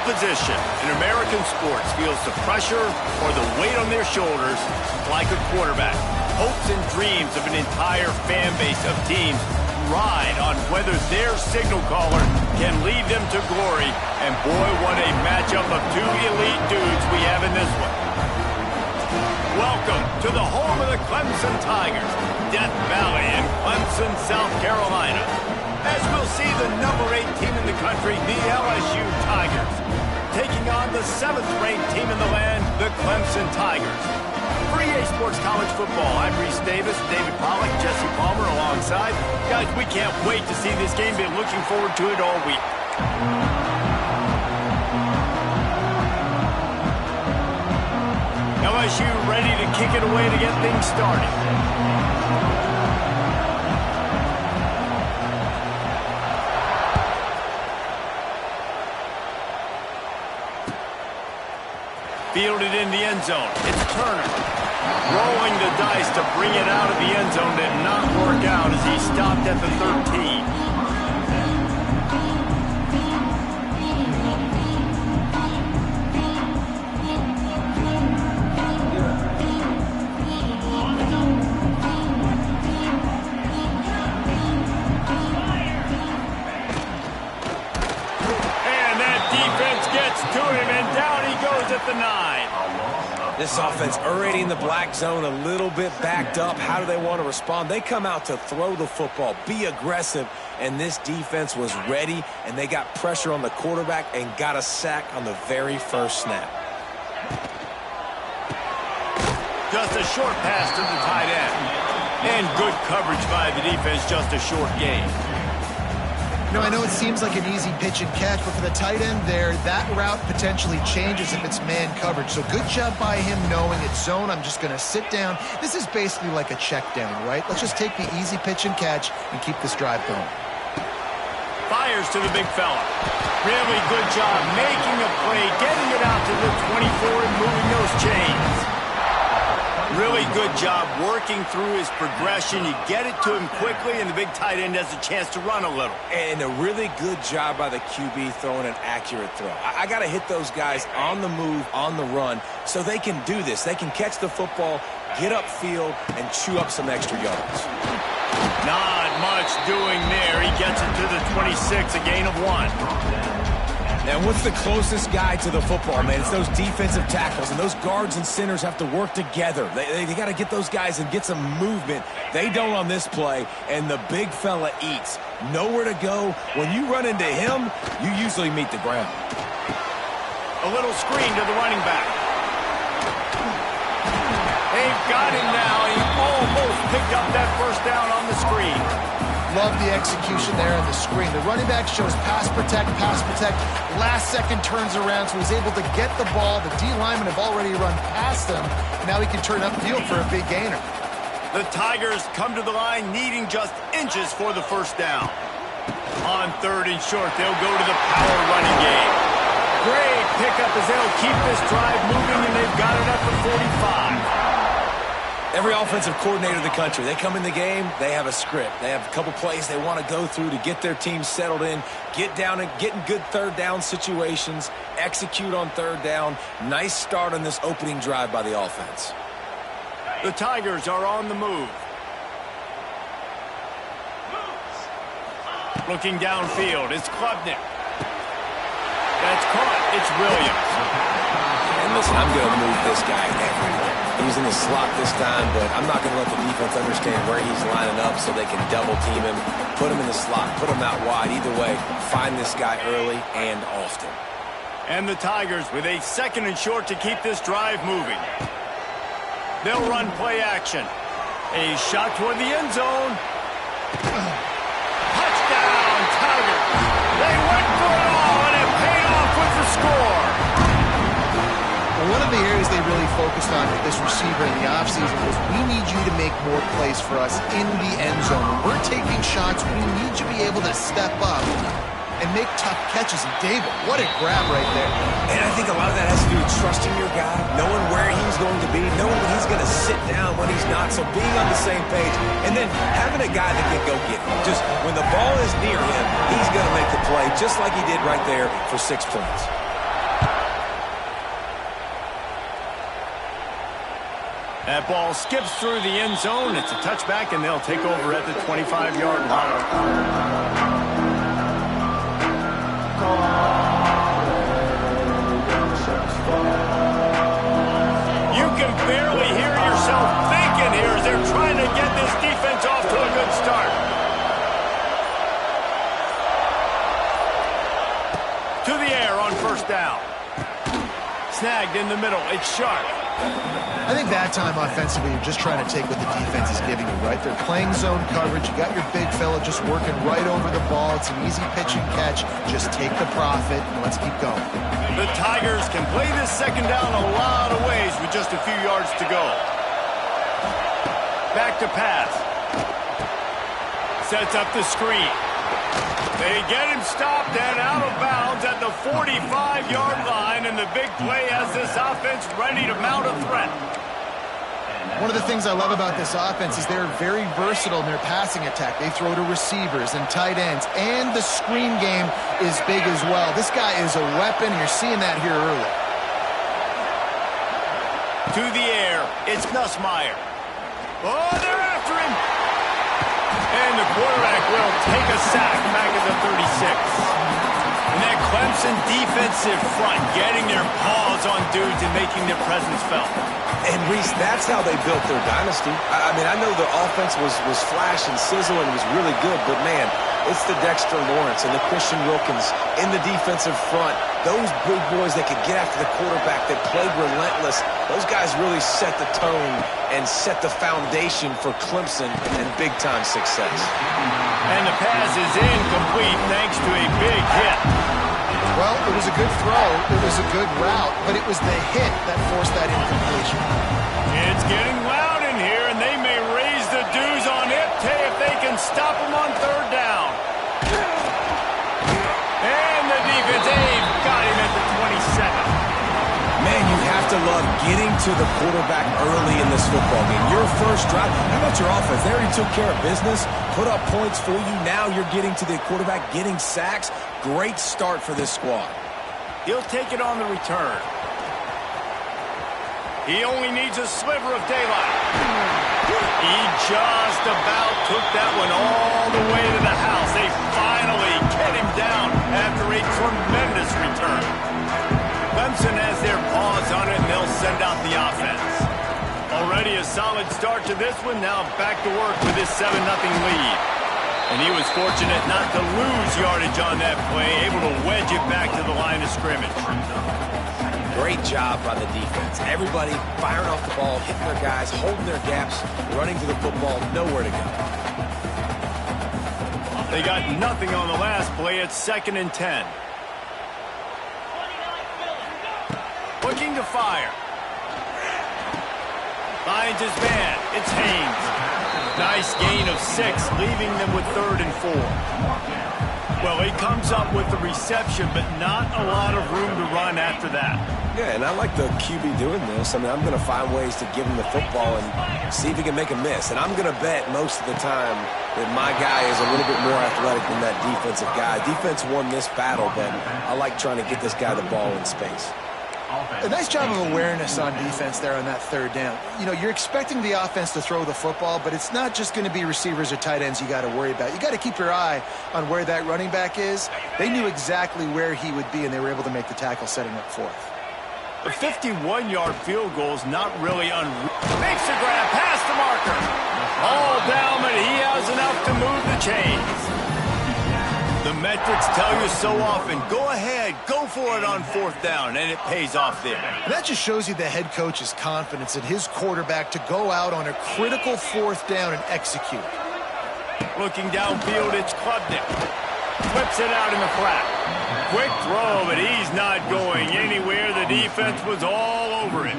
position in American sports feels the pressure or the weight on their shoulders like a quarterback. Hopes and dreams of an entire fan base of teams ride on whether their signal caller can lead them to glory. And boy, what a matchup of two elite dudes we have in this one. Welcome to the home of the Clemson Tigers, Death Valley in Clemson, South Carolina. As we'll see the number 8 team in the country, the LSU Tigers, taking on the 7th-ranked team in the land, the Clemson Tigers. For EA Sports College Football, I'm Reese Davis, David Pollack, Jesse Palmer alongside. Guys, we can't wait to see this game. Been looking forward to it all week. LSU ready to kick it away to get things started. Fielded in the end zone. It's Turner. Rolling the dice to bring it out of the end zone. Did not work out as he stopped at the 13. And that defense gets to him, and down he goes at the 9. This offense already in the black zone, a little bit backed up. How do they want to respond? They come out to throw the football, be aggressive, and this defense was ready, and they got pressure on the quarterback and got a sack on the very first snap. Just a short pass to the tight end. And good coverage by the defense, just a short gain. You know, I know it seems like an easy pitch and catch, but for the tight end there, that route potentially changes if it's man coverage. So good job by him knowing it's zone. I'm just going to sit down. This is basically like a check down, right? Let's just take the easy pitch and catch and keep this drive going. Fires to the big fella. Really good job making a play, getting it out to the 24 and moving those chains. Really good job working through his progression. You get it to him quickly, and the big tight end has a chance to run a little. And a really good job by the QB throwing an accurate throw. I got to hit those guys on the move, on the run, so they can do this. They can catch the football, get upfield, and chew up some extra yards. Not much doing there. He gets it to the 26, a gain of 1. Now, what's the closest guy to the football, man? It's those defensive tackles, and those guards and centers have to work together. They got to get those guys and get some movement. They don't on this play, and the big fella eats. Nowhere to go. When you run into him, you usually meet the ground. A little screen to the running back. They've got him now. He almost picked up that first down on the screen. Love the execution there on the screen. The running back shows pass protect, last second turns around, so he's able to get the ball. The D linemen have already run past him, and now he can turn upfield for a big gainer. The Tigers come to the line needing just inches for the first down. On 3rd and short, they'll go to the power running game. Great pickup as they'll keep this drive moving, and they've got it up to 45. Every offensive coordinator in the country, they come in the game, they have a script. They have a couple plays they want to go through to get their team settled in, get down and get in good third down situations, execute on 3rd down. Nice start on this opening drive by the offense. The Tigers are on the move. Looking downfield, it's Klubnik. That's caught. It's Williams. And listen, I'm going to move this guy everywhere. He's in the slot this time, but I'm not going to let the defense understand where he's lining up so they can double team him, put him in the slot, put him out wide. Either way, find this guy early and often. And the Tigers with a 2nd and short to keep this drive moving. They'll run play action. A shot toward the end zone. Touchdown, Tigers. They went for it all, and it paid off with the score. One of the areas they really focused on with this receiver in the offseason was we need you to make more plays for us in the end zone. When we're taking shots, we need you to be able to step up and make tough catches. And David, what a grab right there. And I think a lot of that has to do with trusting your guy, knowing where he's going to be, knowing when he's going to sit down, when he's not. So being on the same page, and then having a guy that can go get him. Just when the ball is near him, he's going to make the play just like he did right there for 6 points. That ball skips through the end zone. It's a touchback, and they'll take over at the 25-yard line. You can barely hear yourself thinking here as they're trying to get this defense off to a good start. To the air on first down. Snagged in the middle. It's Sharp. I think that time offensively, you're just trying to take what the defense is giving you, right? They're playing zone coverage. You got your big fella just working right over the ball. It's an easy pitch and catch. Just take the profit and let's keep going. The Tigers can play this second down a lot of ways with just a few yards to go. Back to pass. Sets up the screen. They get him stopped and out of bounds at the 45-yard line, and the big play has this offense ready to mount a threat. One of the things I love about this offense is they're very versatile in their passing attack. They throw to receivers and tight ends, and the screen game is big as well. This guy is a weapon. You're seeing that here early. To the air, it's Nussmeier. Oh, they're after him. And the quarterback will take a sack back at the 36. And that Clemson defensive front getting their paws on dudes and making their presence felt. And, Reese, that's how they built their dynasty. I mean, I know the offense was flash and sizzle and was really good, but, man, it's the Dexter Lawrence and the Christian Wilkins in the defensive front. Those big boys that could get after the quarterback, that played relentless, those guys really set the tone and set the foundation for Clemson and big-time success. And the pass is incomplete thanks to a big hit. Well, it was a good throw. It was a good route, but it was the hit that forced that incompletion. It's getting loud in here, and they may raise the dues on Iptay if they can stop him on third down. And the defense, they've got him at the 27. Man, you have to love getting to the quarterback early in this football game. Your first drive, how about your offense? They already took care of business, put up points for you. Now you're getting to the quarterback, getting sacks. Great start for this squad. He'll take it on the return. He only needs a sliver of daylight. He just about took that one all the way to the house. They finally get him down after a tremendous return. Clemson has their paws on it, and they'll send out the offense. Already a solid start to this one. Now back to work with this 7-0 lead. And he was fortunate not to lose yardage on that play, able to wedge it back to the line of scrimmage. Great job by the defense. Everybody firing off the ball, hitting their guys, holding their gaps, running to the football, nowhere to go. They got nothing on the last play. It's 2nd and 10. Looking to fire. Finds his man. It's Haynes. Nice gain of 6, leaving them with 3rd and 4. Well, he comes up with the reception, but not a lot of room to run after that. Yeah, and I like the QB doing this. I mean, I'm going to find ways to give him the football and see if he can make a miss. And I'm going to bet most of the time that my guy is a little bit more athletic than that defensive guy. Defense won this battle, but I like trying to get this guy the ball in space. A nice job of awareness on defense there on that 3rd down. You know, you're expecting the offense to throw the football, but it's not just going to be receivers or tight ends you got to worry about. You got to keep your eye on where that running back is. They knew exactly where he would be, and they were able to make the tackle setting up 4th. The 51-yard field goal is not really unreal. Makes the grab past the marker. All down, but he has enough to move the chains. The metrics tell you so often, go ahead, go for it on 4th down, and it pays off there. And that just shows you the head coach's confidence in his quarterback to go out on a critical 4th down and execute. Looking downfield, it's Klubnik. Flips it out in the flat. Quick throw, but he's not going anywhere. The defense was all over it.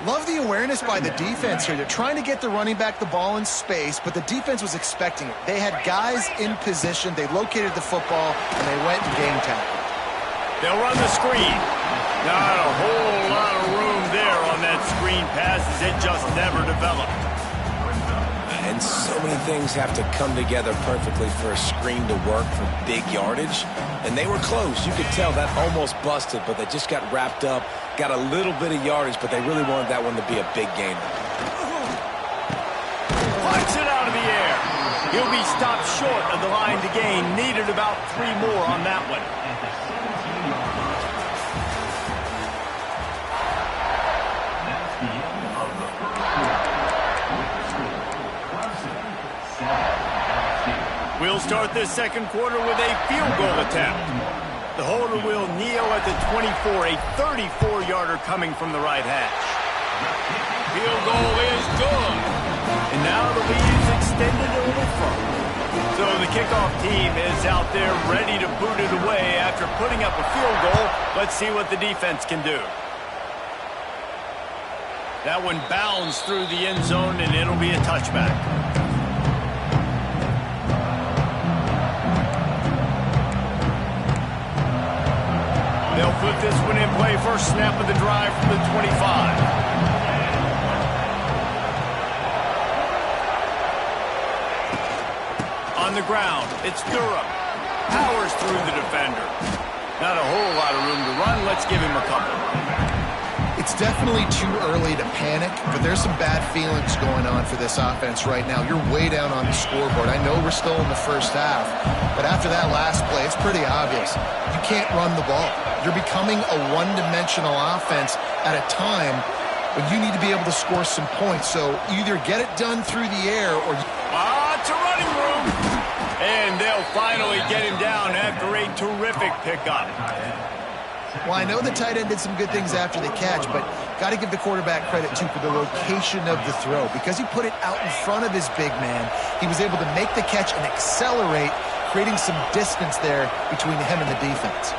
Love the awareness by the defense here. They're trying to get the running back the ball in space, but the defense was expecting it. They had guys in position. They located the football, and they went and game tackled. They'll run the screen. Not a whole lot of room there on that screen pass as it just never developed. And so many things have to come together perfectly for a screen to work for big yardage. And they were close. You could tell that almost busted, but they just got wrapped up got a little bit of yardage, but they really wanted that one to be a big gainer. Punts it out of the air. He'll be stopped short of the line to gain. Needed about 3 more on that one. We'll start this second quarter with a field goal attempt. The holder will kneel at the 24, a 34-yarder coming from the right hash. Field goal is good. And now the lead is extended a little further. So the kickoff team is out there ready to boot it away after putting up a field goal. Let's see what the defense can do. That one bounds through the end zone, and it'll be a touchback. They'll put this one in play. First snap of the drive from the 25. On the ground, it's Durham. Powers through the defender. Not a whole lot of room to run. Let's give him a couple. It's definitely too early to panic, but there's some bad feelings going on for this offense right now. You're way down on the scoreboard. I know we're still in the first half, but after that last play, it's pretty obvious. You can't run the ball. You're becoming a one-dimensional offense at a time when you need to be able to score some points. So either get it done through the air or... Lots of running room. And they'll finally get him down after a terrific pickup. Well, I know the tight end did some good things after the catch, but got to give the quarterback credit, too, for the location of the throw. Because he put it out in front of his big man, he was able to make the catch and accelerate, creating some distance there between him and the defense.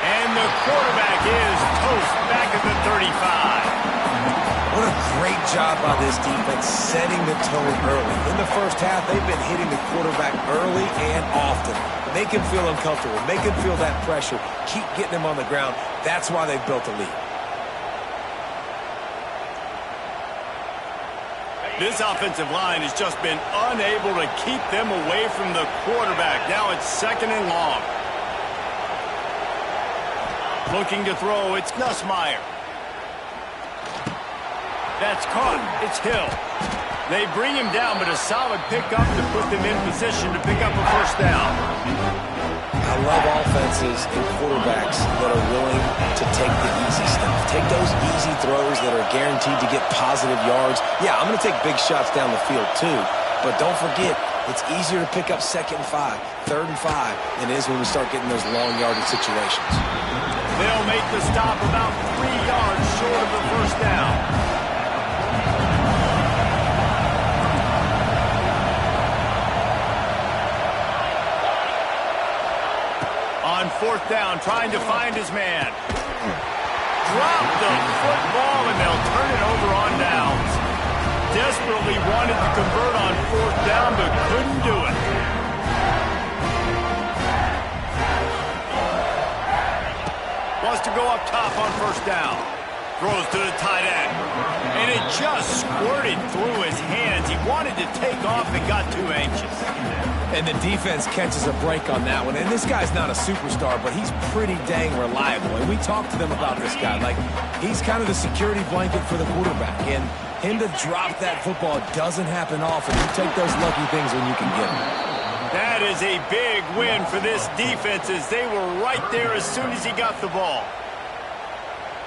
And the quarterback is toast back at the 35. What a great job by this defense setting the tone early. In the first half, they've been hitting the quarterback early and often. Make him feel uncomfortable. Make him feel that pressure. Keep getting him on the ground. That's why they've built a lead. This offensive line has just been unable to keep them away from the quarterback. Now it's 2nd and long. Looking to throw, it's Nussmeier. That's caught. It's Hill. They bring him down, but a solid pickup to put them in position to pick up a first down. I love offenses and quarterbacks that are willing to take the easy stuff. Take those easy throws that are guaranteed to get positive yards. Yeah, I'm going to take big shots down the field too, but don't forget, it's easier to pick up 2nd and 5, 3rd and 5 than it is when we start getting those long yardage situations. They'll make the stop about 3 yards short of the first down. On 4th down, trying to find his man. Drop the football, and they'll turn it over on downs. Desperately wanted to convert on 4th down, but couldn't do it. Wants to go up top on 1st down. Throws to the tight end. And it just squirted through his hands. He wanted to take off and got too anxious. And the defense catches a break on that one. And this guy's not a superstar, but he's pretty dang reliable. And we talked to them about this guy. Like, he's kind of the security blanket for the quarterback. And him to drop that football doesn't happen often. You take those lucky things when you can get them. That is a big win for this defense as they were right there as soon as he got the ball.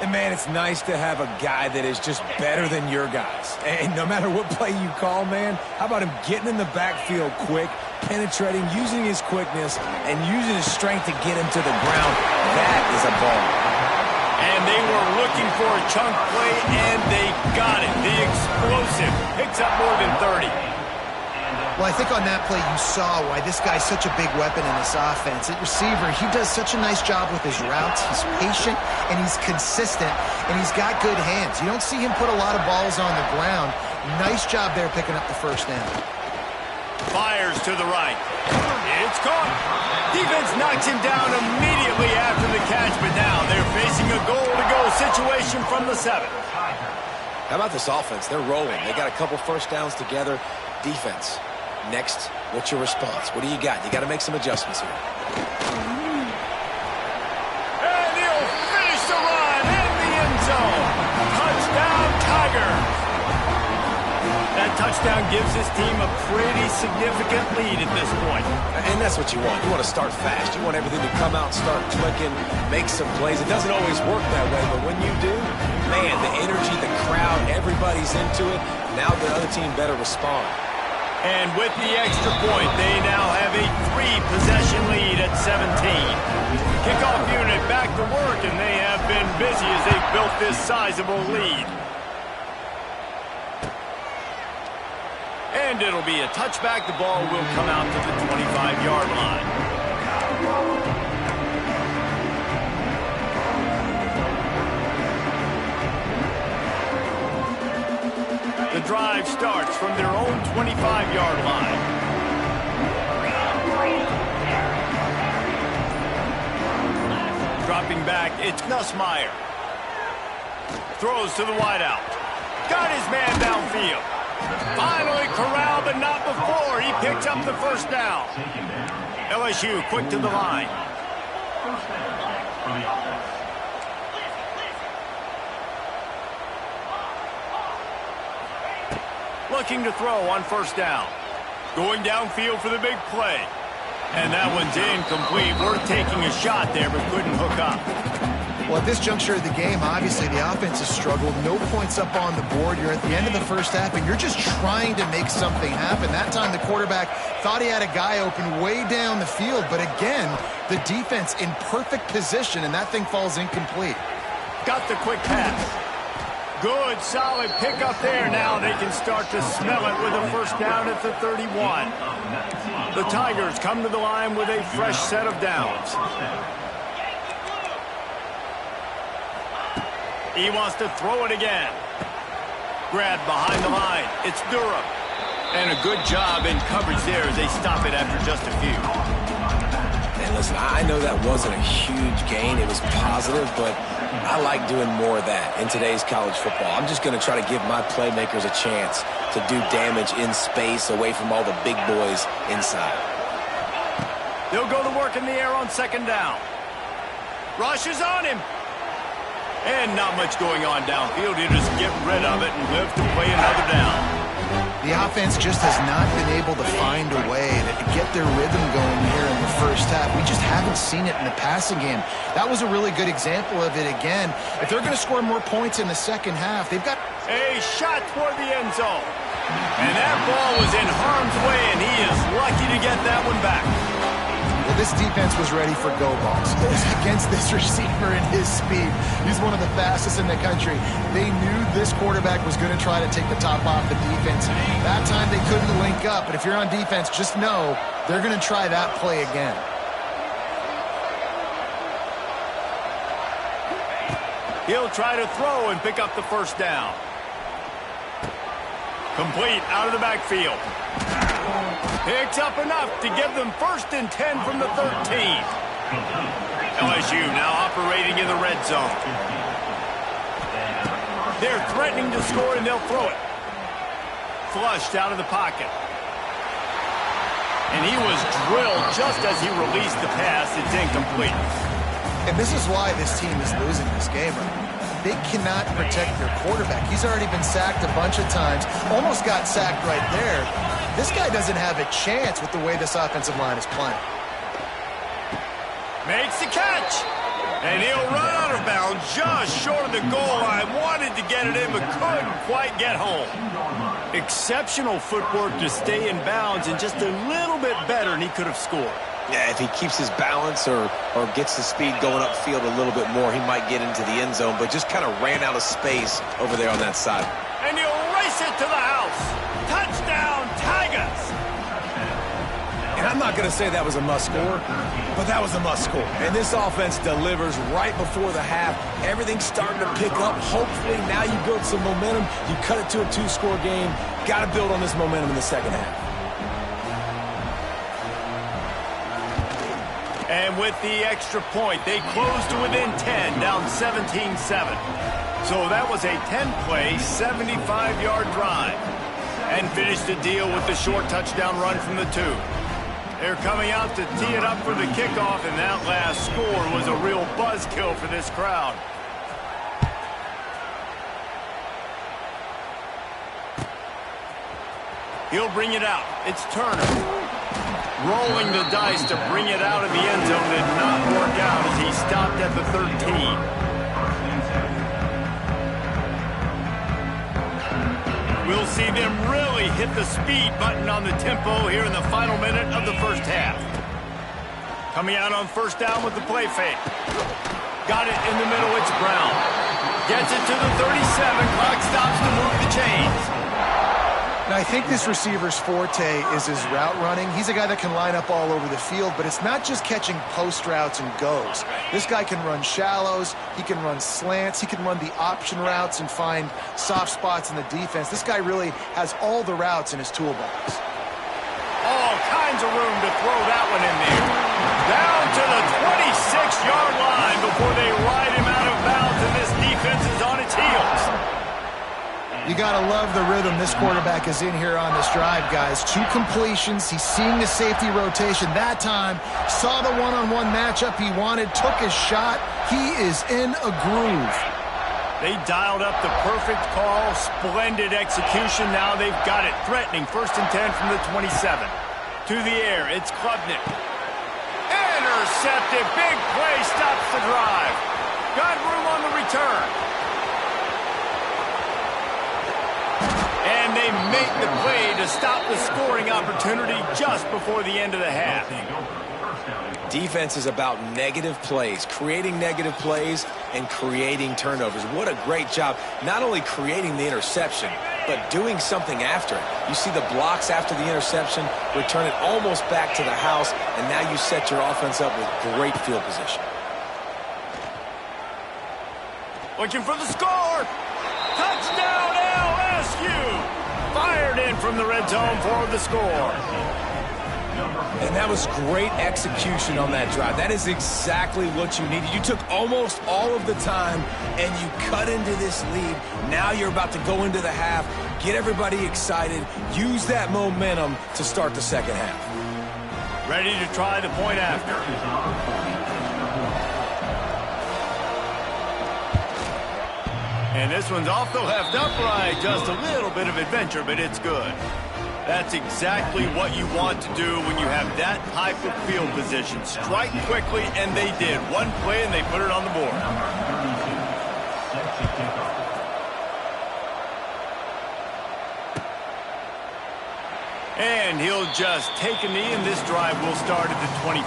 And, man, it's nice to have a guy that is just better than your guys. And no matter what play you call, man, how about him getting in the backfield quick, penetrating, using his quickness, and using his strength to get him to the ground? That is a ball. And they were looking for a chunk play, and they got it. The explosive picks up more than 30. Well, I think on that play you saw why this guy's such a big weapon in this offense. At receiver, he does such a nice job with his routes. He's patient, and he's consistent, and he's got good hands. You don't see him put a lot of balls on the ground. Nice job there picking up the first down. Fires to the right. It's caught. Defense knocks him down immediately after the catch, but now they're facing a goal-to-go situation from the 7. How about this offense? They're rolling. They got a couple first downs together. Defense. Next, what's your response? What do you got? You got to make some adjustments here. And he'll finish the go. Touchdown, Tigers. That touchdown gives his team a pretty significant lead at this point. And that's what you want. You want to start fast. You want everything to come out, start clicking, make some plays. It doesn't always work that way, but when you do, man, the energy, the crowd, everybody's into it. Now the other team better respond. And with the extra point, they now have a 3-possession lead at 17. Kickoff unit back to work, and they have been busy as they've built this sizable lead. And it'll be a touchback. The ball will come out to the 25-yard line. The drive starts from their own 25-yard line. Dropping back, it's Nussmeier. Throws to the wideout. Got his man downfield. Finally corralled, but not before. He picks up the first down. LSU quick to the line. Looking to throw on first down. Going downfield for the big play. And that one's incomplete. We're taking a shot there, but couldn't hook up. Well, at this juncture of the game, obviously the offense has struggled. No points up on the board. You're at the end of the first half, and you're just trying to make something happen. That time the quarterback thought he had a guy open way down the field, but again, the defense in perfect position, and that thing falls incomplete. Got the quick pass. Good, solid pickup there. Now they can start to smell it with a first down at the 31. The Tigers come to the line with a fresh set of downs. He wants to throw it again. Grab behind the line. It's Durham. And a good job in coverage there as they stop it after just a few. And listen, I know that wasn't a huge gain. It was positive, but I like doing more of that in today's college football. I'm just going to try to give my playmakers a chance to do damage in space away from all the big boys inside. They'll go to work in the air on second down. Rush is on him. And not much going on downfield. You just get rid of it and live to play another down. The offense just has not been able to find a way to get their rhythm going here in the first half. We just haven't seen it in the passing game. That was a really good example of it again. If they're going to score more points in the second half, they've got a shot toward the end zone. And that ball was in harm's way, and he is lucky to get that one back. Well, this defense was ready for go balls against this receiver and his speed. He's one of the fastest in the country. They knew this quarterback was going to try to take the top off the defense. That time they couldn't link up, but if you're on defense, just know they're going to try that play again. He'll try to throw and pick up the first down. Complete out of the backfield. Picks up enough to give them 1st and 10 from the 13. LSU now operating in the red zone. They're threatening to score, and they'll throw it. Flushed out of the pocket. And he was drilled just as he released the pass. It's incomplete. And this is why this team is losing this game right now. They cannot protect their quarterback. He's already been sacked a bunch of times. Almost got sacked right there. This guy doesn't have a chance with the way this offensive line is playing. Makes the catch. And he'll run out of bounds just short of the goal line. Wanted to get it in, but couldn't quite get home. Exceptional footwork to stay in bounds, and just a little bit better, and he could have scored. Yeah, if he keeps his balance or gets the speed going upfield a little bit more, he might get into the end zone, but just kind of ran out of space over there on that side. And he'll race it to the house. Touchdown, Tigers! And I'm not going to say that was a must-score, but that was a must-score. And this offense delivers right before the half. Everything's starting to pick up. Hopefully now you build some momentum. You cut it to a 2-score game. Got to build on this momentum in the second half. And with the extra point, they close to within 10, down 17-7. So that was a 10-play, 75-yard drive. And finished the deal with the short touchdown run from the 2. They're coming out to tee it up for the kickoff, and that last score was a real buzzkill for this crowd. He'll bring it out. It's Turner. Rolling the dice to bring it out of the end zone did not work out as he stopped at the 13. We'll see them really hit the speed button on the tempo here in the final minute of the first half. Coming out on first down with the play fake. Got it in the middle, it's Brown. Gets it to the 37, clock stops to move the chains. Now, I think this receiver's forte is his route running. He's a guy that can line up all over the field, but it's not just catching post routes and goes. This guy can run shallows, he can run slants, he can run the option routes and find soft spots in the defense. This guy really has all the routes in his toolbox. All kinds of room to throw that one in there. Down to the 26-yard line before they ride him out of bounds, and this defense is on its heels. You got to love the rhythm this quarterback is in here on this drive, guys. 2 completions. He's seeing the safety rotation that time. Saw the one-on-one matchup he wanted, took his shot. He is in a groove. They dialed up the perfect call. Splendid execution. Now they've got it. Threatening 1st and 10 from the 27. To the air. It's Klubnik. Intercepted. Big play. Stops the drive. Got room on the return. And they make the play to stop the scoring opportunity just before the end of the half. Defense is about negative plays, creating negative plays and creating turnovers. What a great job, not only creating the interception, but doing something after it. You see the blocks after the interception, return it almost back to the house, and now you set your offense up with great field position. Looking for the score. Touchdown LSU. Fired in from the red zone for the score. And that was great execution on that drive. That is exactly what you needed. You took almost all of the time, and you cut into this lead. Now you're about to go into the half, get everybody excited, use that momentum to start the second half. Ready to try the point after. And this one's off the left upright. Just a little bit of adventure, but it's good. That's exactly what you want to do when you have that type of field position. Strike quickly, and they did. One play, and they put it on the board. And he'll just take a knee, and this drive will start at the 25.